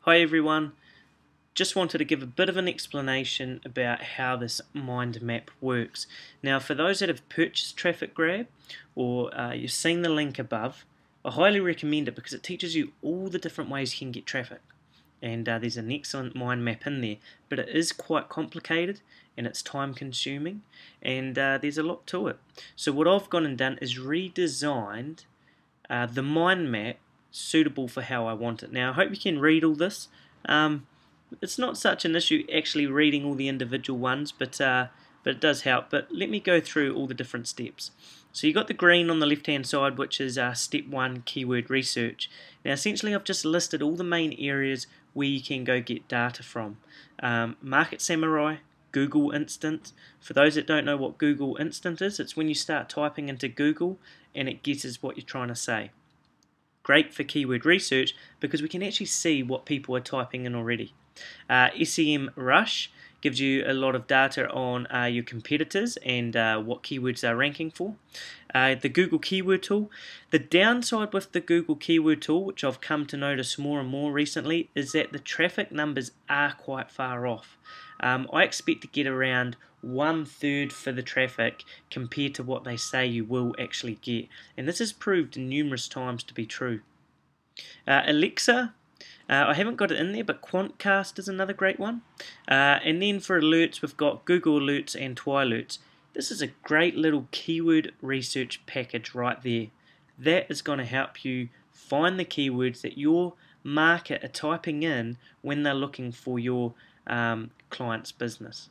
Hi everyone, just wanted to give a bit of an explanation about how this mind map works. Now for those that have purchased Traffic Grab or you've seen the link above, I highly recommend it because it teaches you all the different ways you can get traffic. And there's an excellent mind map in there, but it is quite complicated and it's time consuming and there's a lot to it. So what I've gone and done is redesigned the mind map suitable for how I want it. Now I hope you can read all this. It's not such an issue actually reading all the individual ones, but it does help. But let me go through all the different steps. So you've got the green on the left hand side, which is step 1, keyword research. Now essentially I've just listed all the main areas where you can go get data from. Market Samurai, Google Instant. For those that don't know what Google Instant is, it's when you start typing into Google and it guesses what you're trying to say. Great for keyword research because we can actually see what people are typing in already. SEM Rush gives you a lot of data on your competitors and what keywords they're ranking for. The Google Keyword Tool. The downside with the Google Keyword Tool, which I've come to notice more and more recently, is that the traffic numbers are quite far off. I expect to get around 1/3 for the traffic compared to what they say you will actually get, and this has proved numerous times to be true. Alexa, I haven't got it in there, but Quantcast is another great one. And then for alerts, we've got Google Alerts and Twi Alerts. This is a great little keyword research package right there. That is going to help you find the keywords that your market are typing in when they're looking for your client's business.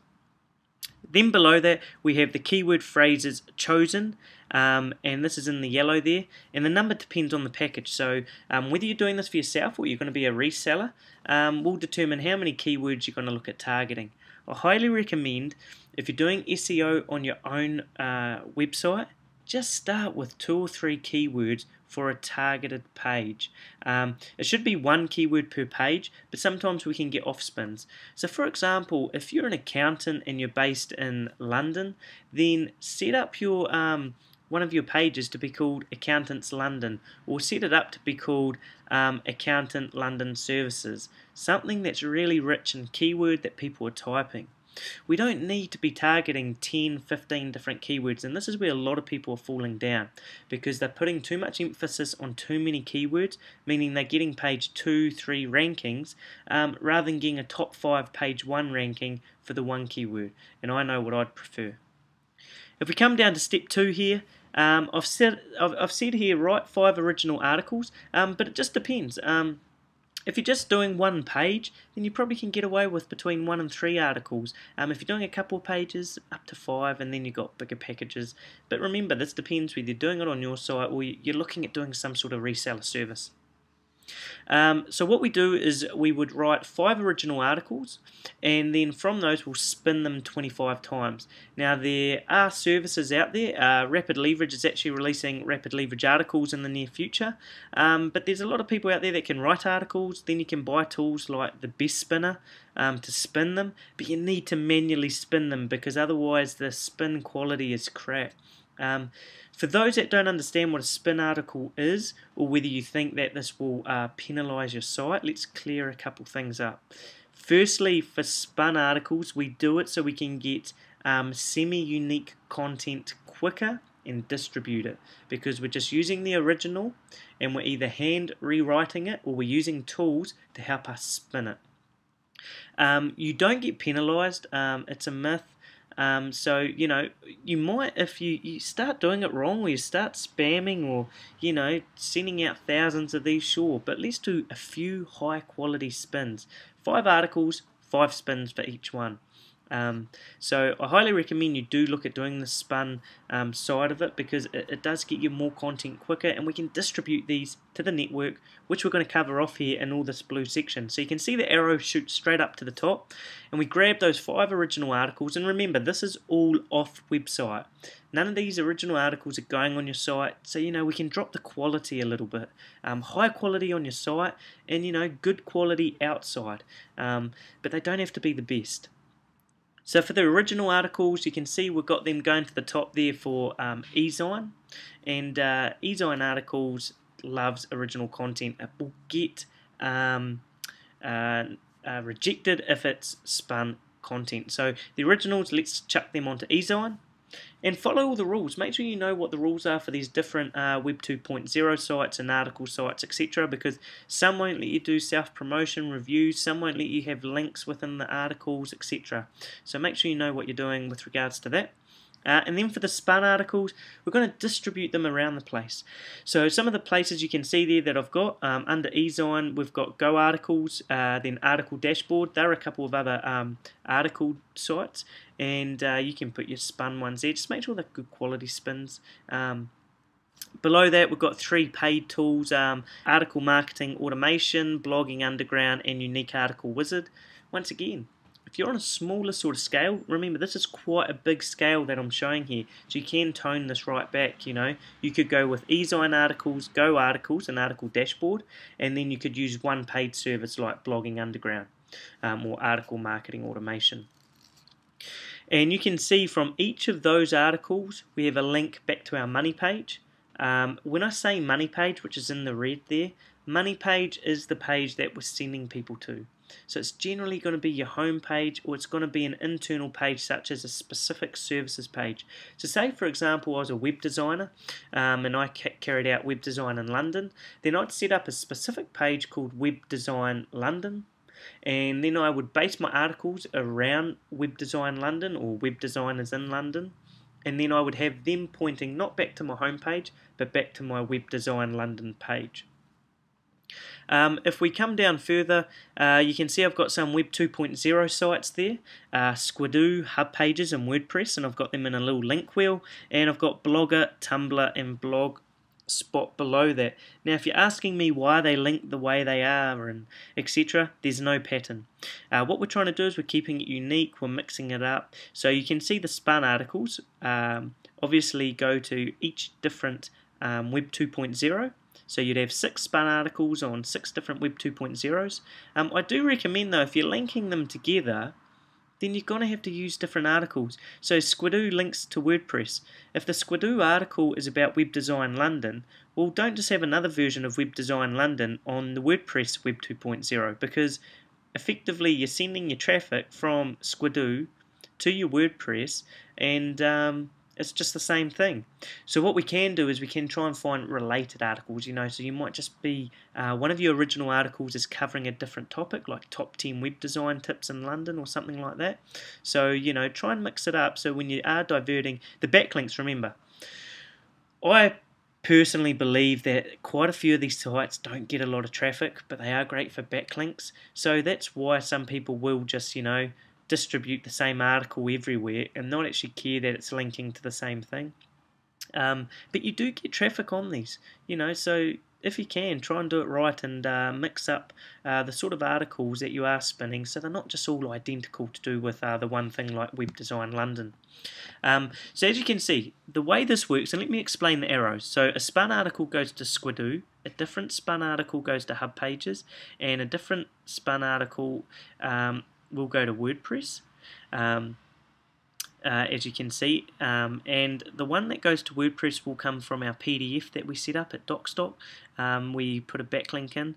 Then below that we have the keyword phrases chosen, and this is in the yellow there, and the number depends on the package. So whether you're doing this for yourself or you're going to be a reseller will determine how many keywords you're going to look at targeting. I highly recommend, if you're doing SEO on your own website, just start with 2 or 3 keywords for a targeted page. It should be 1 keyword per page, but sometimes we can get off spins. So for example, if you're an accountant and you're based in London, then set up your one of your pages to be called Accountants London, or set it up to be called Accountant London Services, something that's really rich in keyword that people are typing. We don't need to be targeting 10, 15 different keywords, and this is where a lot of people are falling down because they're putting too much emphasis on too many keywords, meaning they're getting page 2, 3 rankings rather than getting a top 5 page 1 ranking for the 1 keyword, and I know what I'd prefer. If we come down to step 2 here, I've said here write 5 original articles, but it just depends. If you're just doing 1 page, then you probably can get away with between 1 and 3 articles. If you're doing a couple of pages, up to 5, and then you've got bigger packages. But remember, this depends whether you're doing it on your site or you're looking at doing some sort of reseller service. So what we do is we would write 5 original articles, and then from those we'll spin them 25 times. Now there are services out there. Rapid Leverage is actually releasing Rapid Leverage articles in the near future, but there's a lot of people out there that can write articles. Then you can buy tools like the Best Spinner to spin them, but you need to manually spin them because otherwise the spin quality is crap. For those that don't understand what a spin article is, or whether you think that this will penalise your site, let's clear a couple things up. Firstly, for spun articles, we do it so we can get semi-unique content quicker and distribute it, because we're just using the original and we're either hand rewriting it or we're using tools to help us spin it. You don't get penalised, it's a myth. So you know, you might, if you start doing it wrong, or you start spamming, or you know, sending out thousands of these, sure, but let's do a few high quality spins. 5 articles, 5 spins for each one. So I highly recommend you do look at doing the spun side of it, because it does get you more content quicker, and we can distribute these to the network, which we're going to cover off here in all this blue section. So you can see the arrow shoot straight up to the top, and we grab those 5 original articles, and remember, this is all off website. None of these original articles are going on your site, so you know, we can drop the quality a little bit. High quality on your site, and you know, good quality outside, but they don't have to be the best. So for the original articles, you can see we've got them going to the top there for eZine, and eZine articles loves original content. It will get rejected if it's spun content. So the originals, let's chuck them onto eZine. And follow all the rules. Make sure you know what the rules are for these different Web 2.0 sites and article sites, etc. Because some won't let you do self-promotion reviews, some won't let you have links within the articles, etc. So make sure you know what you're doing with regards to that. And then for the spun articles, we're going to distribute them around the place. So some of the places you can see there that I've got, under eZine, we've got Go Articles, then Article Dashboard. There are a couple of other article sites, and you can put your spun ones there. Just make sure they're good quality spins. Below that, we've got 3 paid tools, Article Marketing Automation, Blogging Underground, and Unique Article Wizard. Once again, if you're on a smaller sort of scale, remember this is quite a big scale that I'm showing here, so you can tone this right back. You could go with eZine Articles, Go Articles, and Article Dashboard, and then you could use one paid service like Blogging Underground or Article Marketing Automation. And you can see from each of those articles we have a link back to our money page. When I say money page, which is in the red there, money page is the page that we're sending people to. So it's generally going to be your home page, or it's going to be an internal page such as a specific services page. So say for example I was a web designer and I carried out web design in London, then I'd set up a specific page called Web Design London, and then I would base my articles around Web Design London or Web Designers in London, and then I would have them pointing not back to my home page but back to my Web Design London page. If we come down further, you can see I've got some Web 2.0 sites there, Squidoo, Hub Pages and WordPress, and I've got them in a little link wheel, and I've got Blogger, Tumblr and Blogspot below that. Now if you're asking me why they link the way they are and etc., there's no pattern. What we're trying to do is we're keeping it unique, we're mixing it up. So you can see the spun articles obviously go to each different Web 2.0. So you'd have 6 spun articles on 6 different Web 2.0s. I do recommend though, if you're linking them together, then you're going to have to use different articles. So Squidoo links to WordPress. If the Squidoo article is about Web Design London, well, don't just have another version of Web Design London on the WordPress Web 2.0, because effectively you're sending your traffic from Squidoo to your WordPress, and it's just the same thing. So what we can do is we can try and find related articles, so you might just be, one of your original articles is covering a different topic, like top 10 web design tips in London or something like that. So, try and mix it up so when you are diverting, the backlinks, remember, I personally believe that quite a few of these sites don't get a lot of traffic, but they are great for backlinks. So that's why some people will just, distribute the same article everywhere and not actually care that it's linking to the same thing. But you do get traffic on these, so if you can, try and do it right and mix up the sort of articles that you are spinning so they're not just all identical to do with the one thing like Web Design London. So as you can see, the way this works, and let me explain the arrows. So a spun article goes to Squidoo, a different spun article goes to Hub Pages, and a different spun article will go to WordPress, as you can see, and the one that goes to WordPress will come from our PDF that we set up at DocStock. We put a backlink in,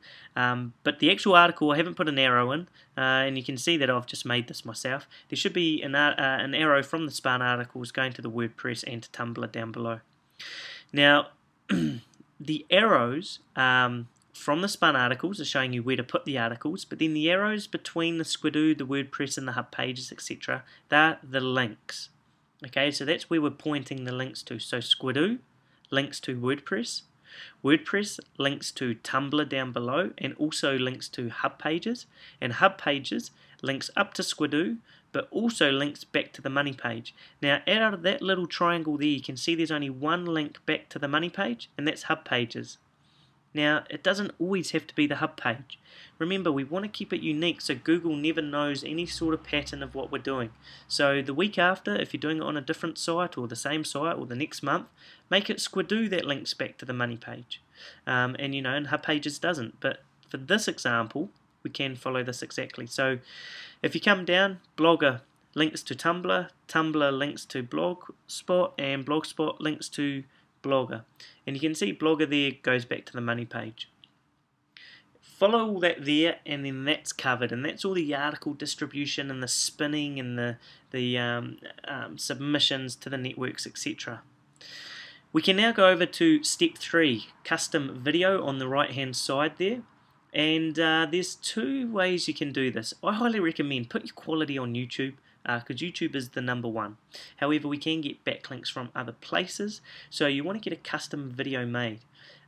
but the actual article I haven't put an arrow in, and you can see that I've just made this myself. There should be an arrow from the spun articles going to the WordPress and to Tumblr down below. Now the arrows from the spun articles are showing you where to put the articles, but then the arrows between the Squidoo, the WordPress and the Hub Pages, etc., they're the links. Okay, so that's where we're pointing the links to. So Squidoo links to WordPress, WordPress links to Tumblr down below and also links to Hub Pages, and Hub Pages links up to Squidoo but also links back to the money page. Now out of that little triangle there you can see there's only one link back to the money page, and that's Hub Pages. Now, it doesn't always have to be the hub page. Remember, we want to keep it unique so Google never knows any sort of pattern of what we're doing. So the week after, if you're doing it on a different site or the same site or the next month, make it Squidoo that links back to the money page. And Hub Pages doesn't. But for this example, we can follow this exactly. So if you come down, Blogger links to Tumblr, Tumblr links to Blogspot, and Blogspot links to Blogger, and you can see Blogger there goes back to the money page. follow all that there, and then that's covered, and that's all the article distribution and the spinning and the submissions to the networks, etc. We can now go over to step 3, custom video on the right hand side there. And there's 2 ways you can do this. I highly recommend put your quality on YouTube, because YouTube is the #1. However, we can get backlinks from other places, so you want to get a custom video made.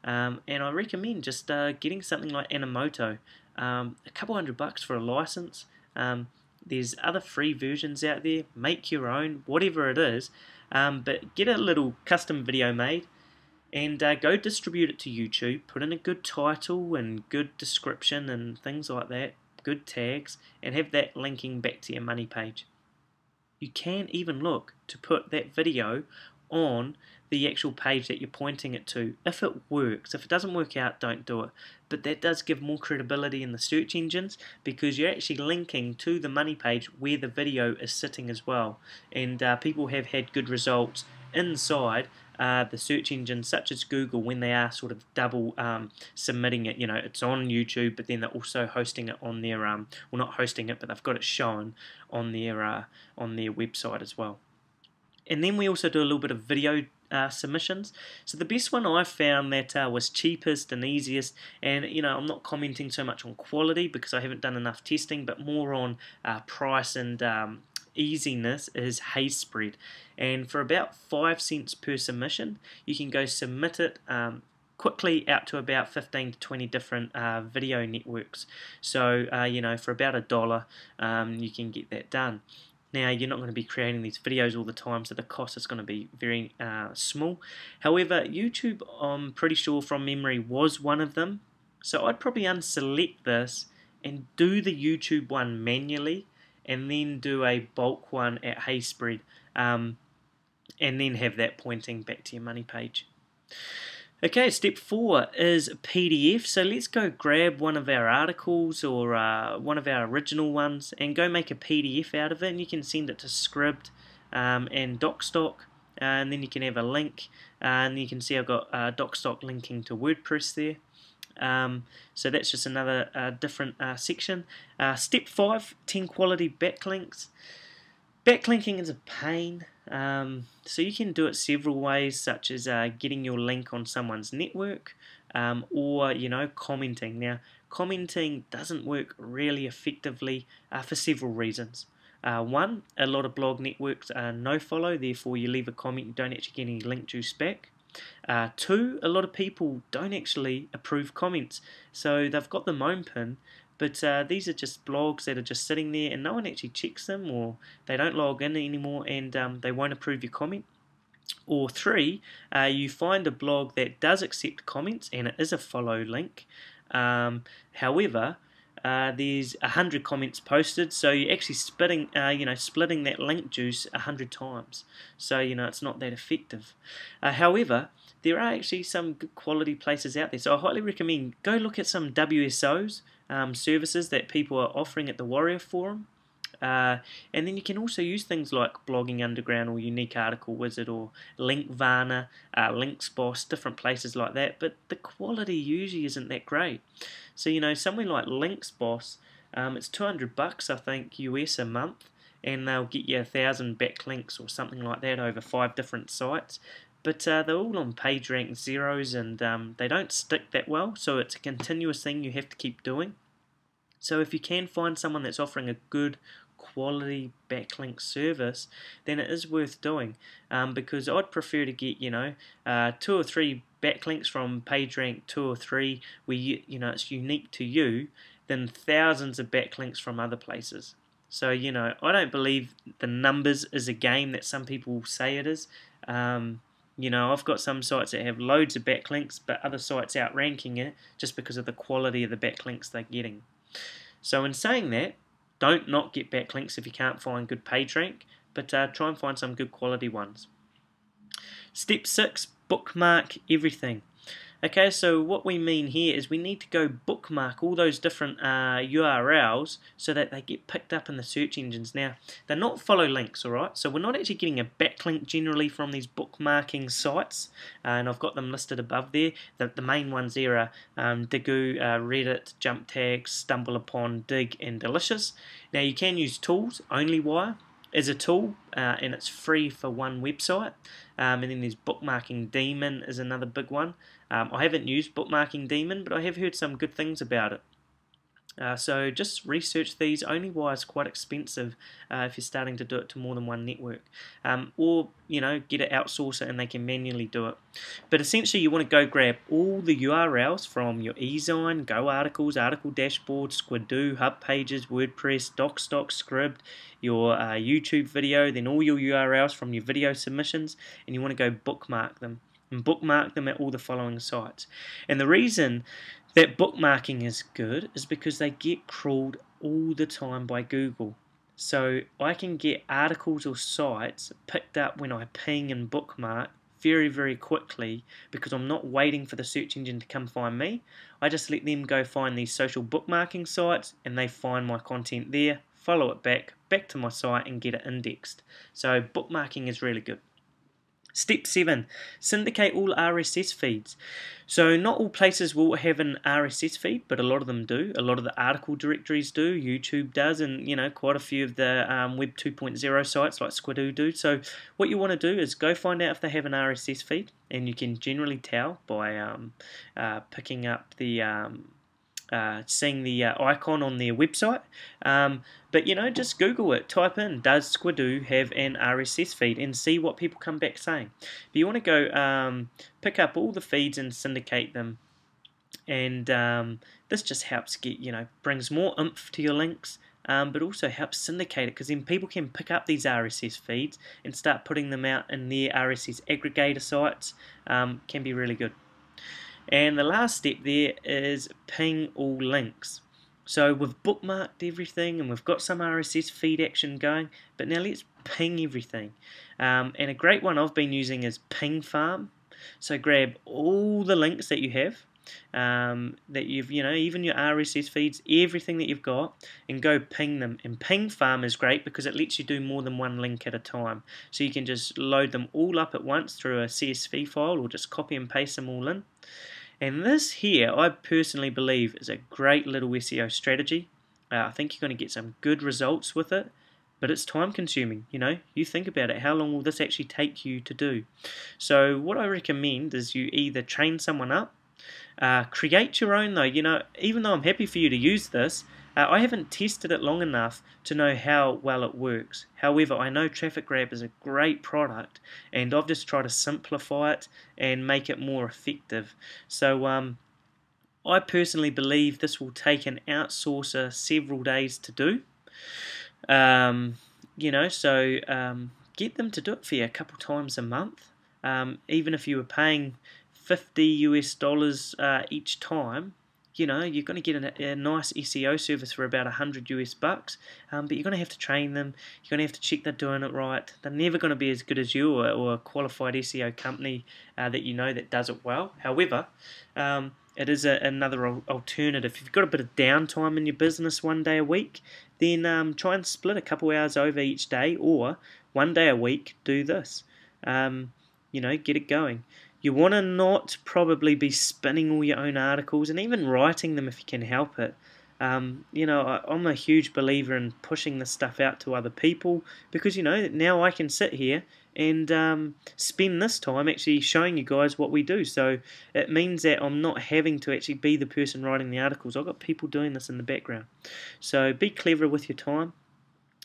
And I recommend just getting something like Animoto, a couple $100 for a license. There's other free versions out there. Make your own, whatever it is, but get a little custom video made and go distribute it to YouTube. Put in a good title and good description and things like that, good tags, and have that linking back to your money page. You can even look to put that video on the actual page that you're pointing it to, if it works. If it doesn't work out, don't do it. But that does give more credibility in the search engines, because you're actually linking to the money page where the video is sitting as well. And people have had good results inside the search engines such as Google when they are sort of double submitting it. You know, it's on YouTube, but then they're also hosting it on their well, not hosting it, but they've got it shown on their website as well. And then we also do a little bit of video submissions. So the best one I found that was cheapest and easiest, and you know, I'm not commenting so much on quality because I haven't done enough testing, but more on price and easiness, is HaySpread. And for about 5 cents per submission, you can go submit it quickly out to about 15 to 20 different video networks. So you know, for about $1 you can get that done. Now, you're not going to be creating these videos all the time, so the cost is going to be very small. However, YouTube, I'm pretty sure from memory, was one of them. So I'd probably unselect this and do the YouTube one manually, and then do a bulk one at HaySpread, and then have that pointing back to your money page. Okay, step 4 is PDF. So let's go grab one of our articles or one of our original ones and go make a PDF out of it, and you can send it to Scribd and DocStock, and then you can have a link, and you can see I've got DocStock linking to WordPress there. So that's just another different section. Step 5, 10 quality backlinks. Backlinking is a pain, so you can do it several ways, such as getting your link on someone's network, or you know, commenting. Now, commenting doesn't work really effectively for several reasons. One, a lot of blog networks no follow, therefore you leave a comment, you don't actually get any link juice back. 2, a lot of people don't actually approve comments, so they've got them open, but these are just blogs that are just sitting there and no one actually checks them, or they don't log in anymore, and they won't approve your comment. Or 3, you find a blog that does accept comments and it is a follow link. However, there's 100 comments posted, so you're actually splitting that link juice 100 times. So you know, it's not that effective. However, there are actually some good quality places out there, so I highly recommend go look at some WSOs, services that people are offering at the Warrior Forum. And then you can also use things like Blogging Underground or Unique Article Wizard or Linkvana, Linksboss, different places like that, but the quality usually isn't that great. So you know, somewhere like Linksboss, it's $200 I think US a month, and they'll get you 1,000 backlinks or something like that over 5 different sites. But they're all on page rank zeros, and they don't stick that well, so it's a continuous thing you have to keep doing. So if you can find someone that's offering a good quality backlink service, then it is worth doing, because I'd prefer to get 2 or 3 backlinks from page rank 2 or 3 where it's unique to you, than thousands of backlinks from other places. So I don't believe the numbers is a game that some people say it is. I've got some sites that have loads of backlinks, but other sites outranking it just because of the quality of the backlinks they're getting. So in saying that, don't not get backlinks if you can't find good page rank, but try and find some good quality ones. Step 6, bookmark everything. Okay, so what we mean here is we need to go bookmark all those different URLs so that they get picked up in the search engines. Now, they're not follow links, alright? So we're not actually getting a backlink generally from these bookmarking sites, and I've got them listed above there. The main ones there are Digoo, Reddit, Jump Tags, Stumble Upon, Dig, and Delicious. Now, you can use tools. OnlyWire is a tool, and it's free for one website. And then there's Bookmarking Demon is another big one. I haven't used Bookmarking Demon, but I have heard some good things about it. So just research these. OnlyWire is quite expensive if you're starting to do it to more than one network, or get it outsource it and they can manually do it. But essentially, you want to go grab all the URLs from your eZine, Go Articles, Article Dashboard, Squidoo, Hub Pages, WordPress, DocStock, Scribd, your YouTube video, then all your URLs from your video submissions, and you want to go bookmark them. And bookmark them at all the following sites. And the reason that bookmarking is good is because they get crawled all the time by Google. So I can get articles or sites picked up when I ping and bookmark very, very quickly because I'm not waiting for the search engine to come find me. I just let them go find these social bookmarking sites and they find my content there, follow it back to my site and get it indexed. So bookmarking is really good. Step 7. Syndicate all RSS feeds. So not all places will have an RSS feed, but a lot of them do. A lot of the article directories do, YouTube does, and quite a few of the Web 2.0 sites like Squidoo do. So what you want to do is go find out if they have an RSS feed, and you can generally tell by picking up the seeing the icon on their website, but just Google it, type in does Squidoo have an RSS feed and see what people come back saying. But you want to go pick up all the feeds and syndicate them, and this just helps get brings more oomph to your links, but also helps syndicate it because then people can pick up these RSS feeds and start putting them out in their RSS aggregator sites. Can be really good. And the last step there is ping all links. So we've bookmarked everything and we've got some RSS feed action going, but now let's ping everything. And a great one I've been using is Ping Farm. So grab all the links that you have, that you've, even your RSS feeds, everything that you've got, and go ping them. And Ping Farm is great because it lets you do more than one link at a time. So you can just load them all up at once through a CSV file or just copy and paste them all in. And this here, I personally believe, is a great little SEO strategy. I think you're going to get some good results with it, but it's time consuming. You think about it, how long will this actually take you to do? So what I recommend is you either train someone up, create your own though. Even though I'm happy for you to use this, I haven't tested it long enough to know how well it works. However, I know Traffic Grab is a great product, and I've just tried to simplify it and make it more effective. So I personally believe this will take an outsourcer several days to do. Get them to do it for you a couple times a month. Even if you were paying $50 each time, you're going to get a nice SEO service for about $100 bucks, but you're going to have to train them. You're going to have to check they're doing it right. They're never going to be as good as you or a qualified SEO company that that does it well. However, it is another alternative. If you've got a bit of downtime in your business one day a week, then try and split a couple hours over each day, or one day a week do this. Get it going. You want to not probably be spinning all your own articles and even writing them if you can help it. I'm a huge believer in pushing this stuff out to other people because, now I can sit here and spend this time actually showing you guys what we do. So it means that I'm not having to actually be the person writing the articles. I've got people doing this in the background. So be clever with your time.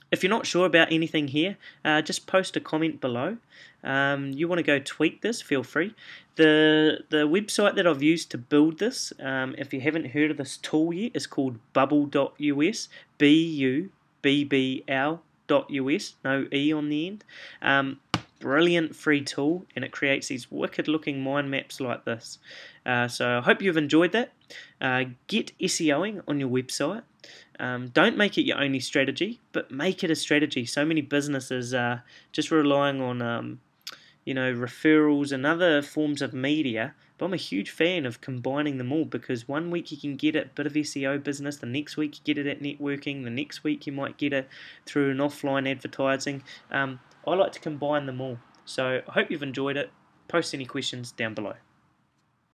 If you're not sure about anything here, just post a comment below. You want to go tweak this, feel free. The website that I've used to build this, if you haven't heard of this tool yet, is called bubble.us, BUBBL.us, no E on the end. Brilliant free tool, and it creates these wicked looking mind maps like this. So I hope you've enjoyed that. Get SEOing on your website. Don't make it your only strategy, but make it a strategy. So many businesses are just relying on referrals and other forms of media. But I'm a huge fan of combining them all, because one week you can get a bit of SEO business, the next week you get it at networking, the next week you might get it through an offline advertising. I like to combine them all. So I hope you've enjoyed it. Post any questions down below.